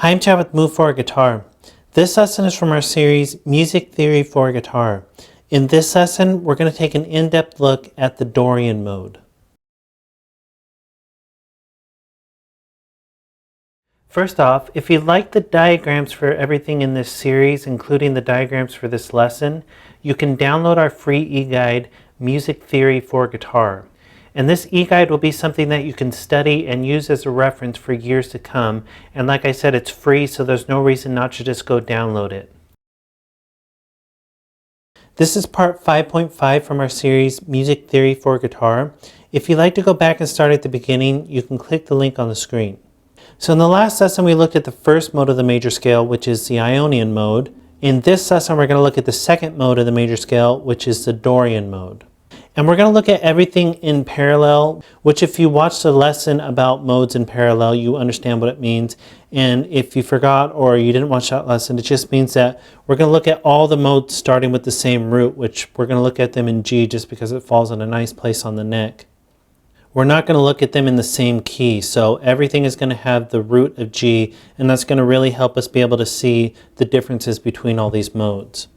Hi, I'm Chad with Move for Guitar. This lesson is from our series Music Theory for Guitar. In this lesson, we're going to take an in-depth look at the Dorian mode. First off, if you like the diagrams for everything in this series, including the diagrams for this lesson, you can download our free e-guide, Music Theory for Guitar. And this e-guide will be something that you can study and use as a reference for years to come. And like I said, it's free, so there's no reason not to just go download it. This is part 5.5 from our series, Music Theory for Guitar. If you'd like to go back and start at the beginning, you can click the link on the screen. So in the last lesson, we looked at the first mode of the major scale, which is the Ionian mode. In this lesson, we're going to look at the second mode of the major scale, which is the Dorian mode. And we're going to look at everything in parallel, which if you watched the lesson about modes in parallel, you understand what it means. And if you forgot or you didn't watch that lesson, it just means that we're going to look at all the modes starting with the same root, which we're going to look at them in G just because it falls in a nice place on the neck. We're not going to look at them in the same key, so everything is going to have the root of G, and that's going to really help us be able to see the differences between all these modes.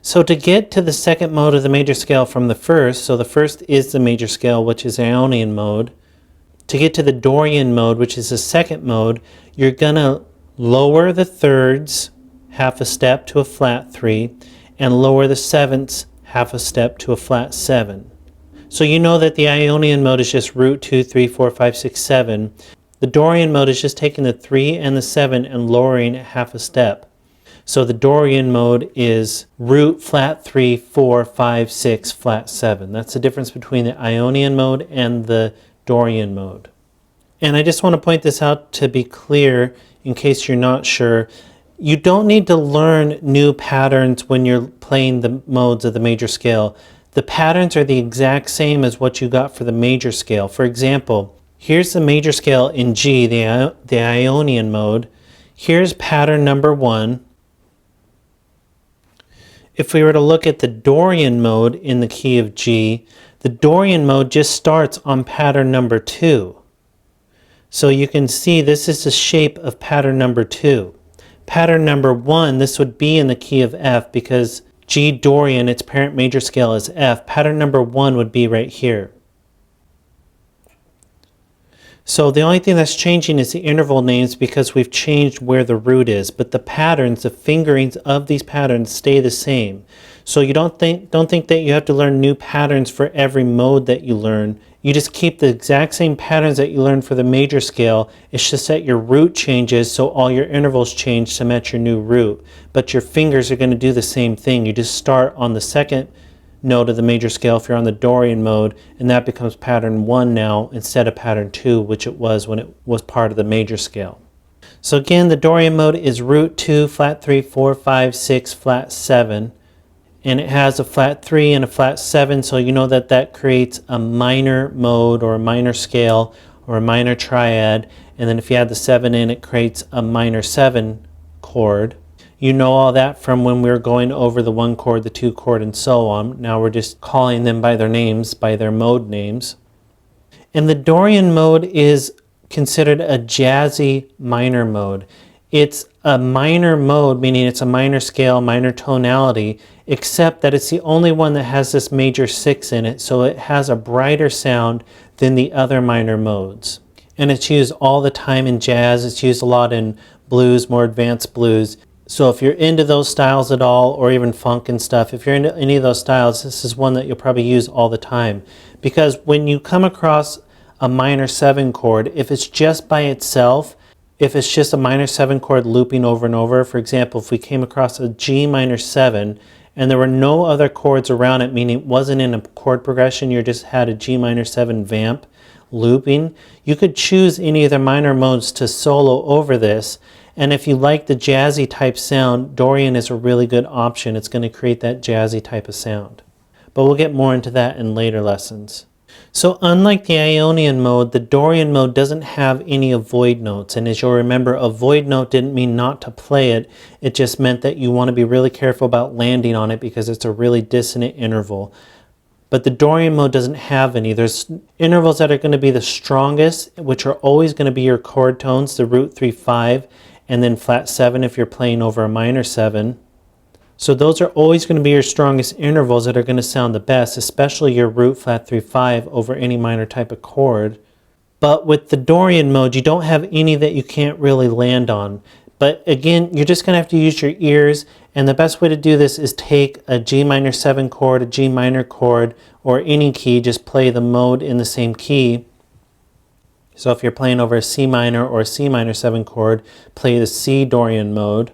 So to get to the second mode of the major scale from the first, so the first is the major scale, which is Ionian mode. To get to the Dorian mode, which is the second mode, you're going to lower the thirds half a step to a flat 3 and lower the sevenths half a step to a flat 7. So you know that the Ionian mode is just root 2, 3, 4, 5, 6, 7. The Dorian mode is just taking the 3 and the 7 and lowering it half a step. So the Dorian mode is root flat 3, 4, 5, 6, flat 7. That's the difference between the Ionian mode and the Dorian mode. And I just want to point this out to be clear in case you're not sure. You don't need to learn new patterns when you're playing the modes of the major scale. The patterns are the exact same as what you got for the major scale. For example, here's the major scale in G, the Ionian mode. Here's pattern number 1. If we were to look at the Dorian mode in the key of G, the Dorian mode just starts on pattern number 2. So you can see this is the shape of pattern number 2. Pattern number 1, this would be in the key of F because G Dorian, its parent major scale is F. Pattern number 1 would be right here. So the only thing that's changing is the interval names because we've changed where the root is, but the patterns, the fingerings of these patterns stay the same. So you don't think that you have to learn new patterns for every mode that you learn. You just keep the exact same patterns that you learned for the major scale. It's just that your root changes, so all your intervals change to match your new root. But your fingers are going to do the same thing. You just start on the second note of the major scale if you're on the Dorian mode, and that becomes pattern 1 now instead of pattern 2, which it was when it was part of the major scale. So again, the Dorian mode is root 2, flat 3, 4, 5, 6, flat 7. And it has a flat 3 and a flat 7, so you know that that creates a minor mode or a minor scale or a minor triad. And then if you add the 7 in, it creates a minor 7 chord. You know all that from when we were going over the 1 chord, the 2 chord, and so on. Now we're just calling them by their names, by their mode names. And the Dorian mode is considered a jazzy minor mode. It's a minor mode, meaning it's a minor scale, minor tonality, except that it's the only one that has this major 6 in it, so it has a brighter sound than the other minor modes. And it's used all the time in jazz. It's used a lot in blues, more advanced blues. So if you're into those styles at all, or even funk and stuff, if you're into any of those styles, this is one that you'll probably use all the time. Because when you come across a minor 7 chord, if it's just by itself, if it's just a minor 7 chord looping over and over, for example, if we came across a G minor 7 and there were no other chords around it, meaning it wasn't in a chord progression, you just had a G minor 7 vamp looping, you could choose any of the minor modes to solo over this. And if you like the jazzy type sound, Dorian is a really good option. It's going to create that jazzy type of sound. But we'll get more into that in later lessons. So unlike the Ionian mode, the Dorian mode doesn't have any avoid notes. And as you'll remember, avoid note didn't mean not to play it. It just meant that you want to be really careful about landing on it because it's a really dissonant interval. But the Dorian mode doesn't have any. There's intervals that are going to be the strongest, which are always going to be your chord tones, the root 3, 5. and then flat 7 if you're playing over a minor 7. So those are always going to be your strongest intervals that are going to sound the best, especially your root flat 3 5 over any minor type of chord. But with the Dorian mode, you don't have any that you can't really land on. But again, you're just going to have to use your ears, and the best way to do this is take a G minor 7 chord, a G minor chord, or any key, just play the mode in the same key. So if you're playing over a C minor or a C minor 7 chord, play the C Dorian mode.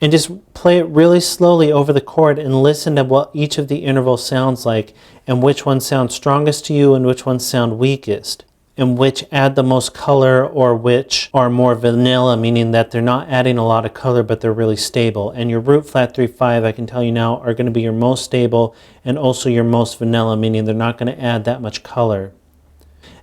And just play it really slowly over the chord and listen to what each of the intervals sounds like, and which ones sound strongest to you and which ones sound weakest, and which add the most color or which are more vanilla, meaning that they're not adding a lot of color but they're really stable. And your root flat 3 5, I can tell you now, are going to be your most stable and also your most vanilla, meaning they're not going to add that much color.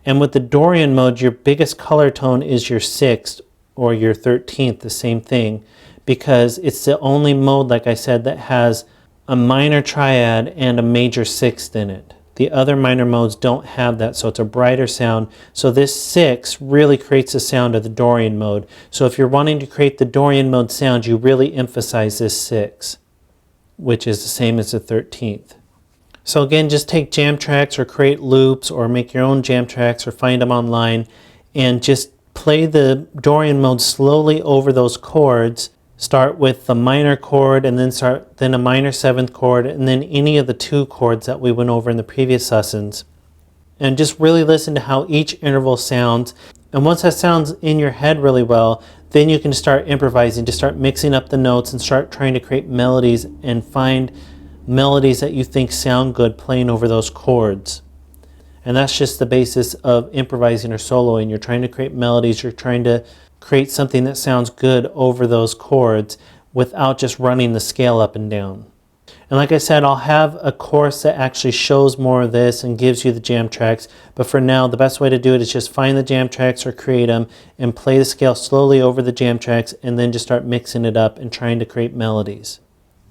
And with the Dorian mode, your biggest color tone is your 6th or your 13th, the same thing, because it's the only mode, like I said, that has a minor triad and a major 6th in it. The other minor modes don't have that, so it's a brighter sound. So this 6 really creates the sound of the Dorian mode. So if you're wanting to create the Dorian mode sound, you really emphasize this 6, which is the same as the 13th. So again, just take jam tracks or create loops or make your own jam tracks or find them online and just play the Dorian mode slowly over those chords. Start with the minor chord and then a minor 7th chord and then any of the 2 chords that we went over in the previous lessons. And just really listen to how each interval sounds. And once that sounds in your head really well, then you can start improvising, just start mixing up the notes and start trying to create melodies and find melodies that you think sound good playing over those chords. And that's just the basis of improvising or soloing. You're trying to create melodies, you're trying to create something that sounds good over those chords without just running the scale up and down. And like I said, I'll have a course that actually shows more of this and gives you the jam tracks, but for now the best way to do it is just find the jam tracks or create them and play the scale slowly over the jam tracks and then just start mixing it up and trying to create melodies.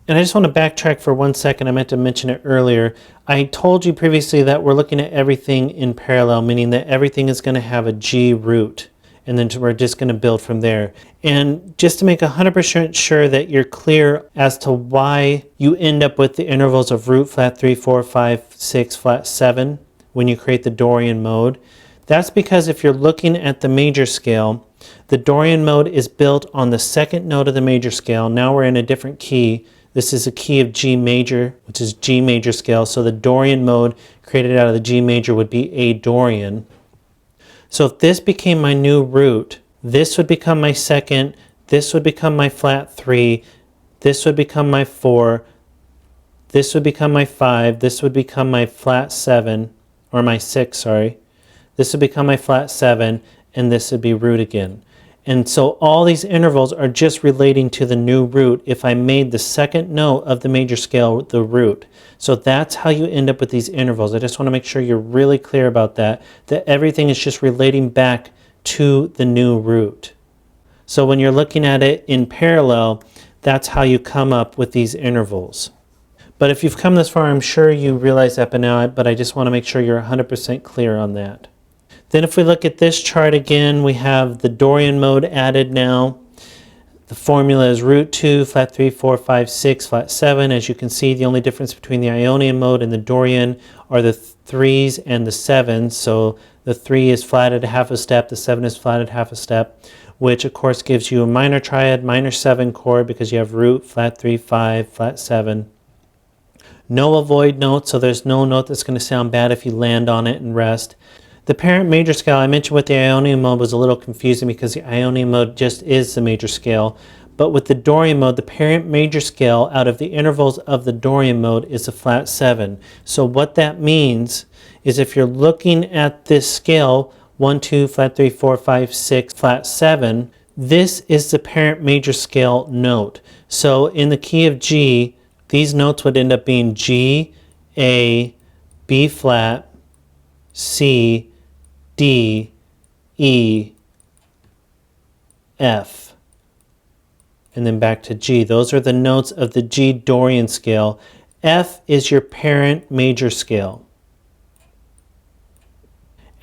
And I just want to backtrack for 1 second. I meant to mention it earlier. I told you previously that we're looking at everything in parallel, meaning that everything is going to have a G root. And then we're just going to build from there. And just to make 100% sure that you're clear as to why you end up with the intervals of root flat 3, 4, 5, 6, flat 7 when you create the Dorian mode, that's because if you're looking at the major scale, the Dorian mode is built on the 2nd note of the major scale. Now we're in a different key. This is a key of G major, which is G major scale. So the Dorian mode created out of the G major would be A Dorian. So if this became my new root, this would become my 2nd, this would become my flat 3, this would become my 4, this would become my 5, this would become my flat 7, or my 6, sorry. This would become my flat 7, and this would be root again. And so all these intervals are just relating to the new root if I made the 2nd note of the major scale the root. So that's how you end up with these intervals. I just want to make sure you're really clear about that everything is just relating back to the new root. So when you're looking at it in parallel, that's how you come up with these intervals. But if you've come this far, I'm sure you realize that by now, but I just want to make sure you're 100% clear on that. Then if we look at this chart again, we have the Dorian mode added now. The formula is root 2, flat 3, 4, 5, 6, flat 7. As you can see, the only difference between the Ionian mode and the Dorian are the 3s and the 7s. So the 3 is flatted half a step, the 7 is flatted half a step, which of course gives you a minor triad, minor 7 chord because you have root, flat 3, 5, flat 7. No avoid note, so there's no note that's going to sound bad if you land on it and rest. The parent major scale I mentioned with the Ionian mode was a little confusing because the Ionian mode just is the major scale. But with the Dorian mode, the parent major scale out of the intervals of the Dorian mode is a flat 7. So what that means is if you're looking at this scale, 1, 2, flat 3, 4, 5, 6, flat 7, this is the parent major scale note. So in the key of G, these notes would end up being G, A, B flat, C, D, E, F, and then back to G. Those are the notes of the G Dorian scale. F is your parent major scale.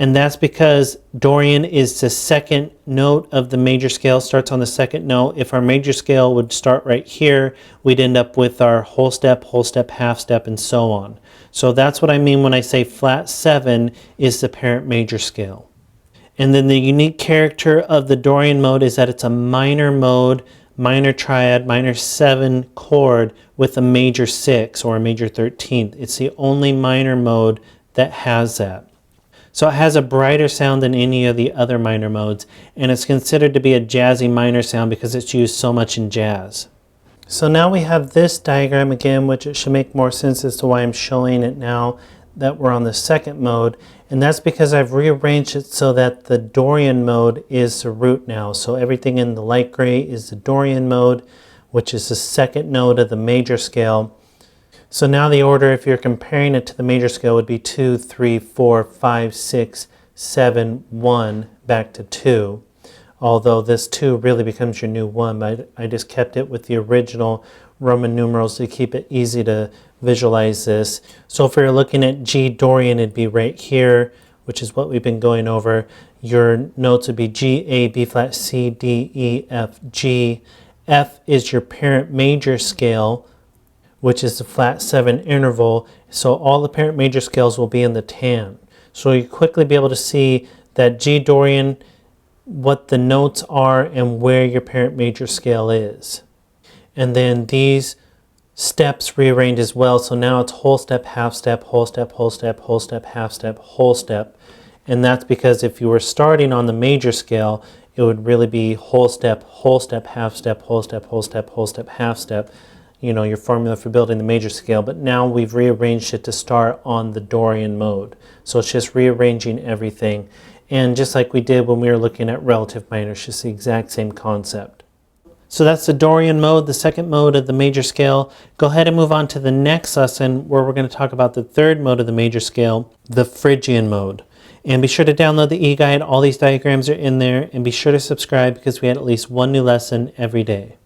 And that's because Dorian is the second note of the major scale, starts on the second note. If our major scale would start right here, we'd end up with our whole step, half step, and so on. So that's what I mean when I say flat 7 is the parent major scale. And then the unique character of the Dorian mode is that it's a minor mode, minor triad, minor 7 chord with a major 6 or a major 13th. It's the only minor mode that has that. So it has a brighter sound than any of the other minor modes, and it's considered to be a jazzy minor sound because it's used so much in jazz. So now we have this diagram again, which it should make more sense as to why I'm showing it now that we're on the second mode, and that's because I've rearranged it so that the Dorian mode is the root now. So everything in the light gray is the Dorian mode, which is the second note of the major scale. So now the order, if you're comparing it to the major scale, would be 2, 3, 4, 5, 6, 7, 1, back to 2. Although this 2 really becomes your new 1, but I just kept it with the original Roman numerals to keep it easy to visualize this. So if we were looking at G Dorian, it'd be right here, which is what we've been going over. Your notes would be G, A, B flat, C, D, E, F, G. F is your parent major scale, which is the flat 7 interval. So all the parent major scales will be in the tan. So you quickly be able to see that G Dorian, what the notes are and where your parent major scale is. And then these steps rearrange as well. So now it's whole step, half step, whole step, whole step, whole step, half step, whole step. And that's because if you were starting on the major scale, it would really be whole step, half step, whole step, half step. You know, your formula for building the major scale, but now we've rearranged it to start on the Dorian mode. So it's just rearranging everything. And just like we did when we were looking at relative minor, it's just the exact same concept. So that's the Dorian mode, the second mode of the major scale. Go ahead and move on to the next lesson where we're going to talk about the third mode of the major scale, the Phrygian mode. And be sure to download the e-guide. All these diagrams are in there. And be sure to subscribe because we had at least one new lesson every day.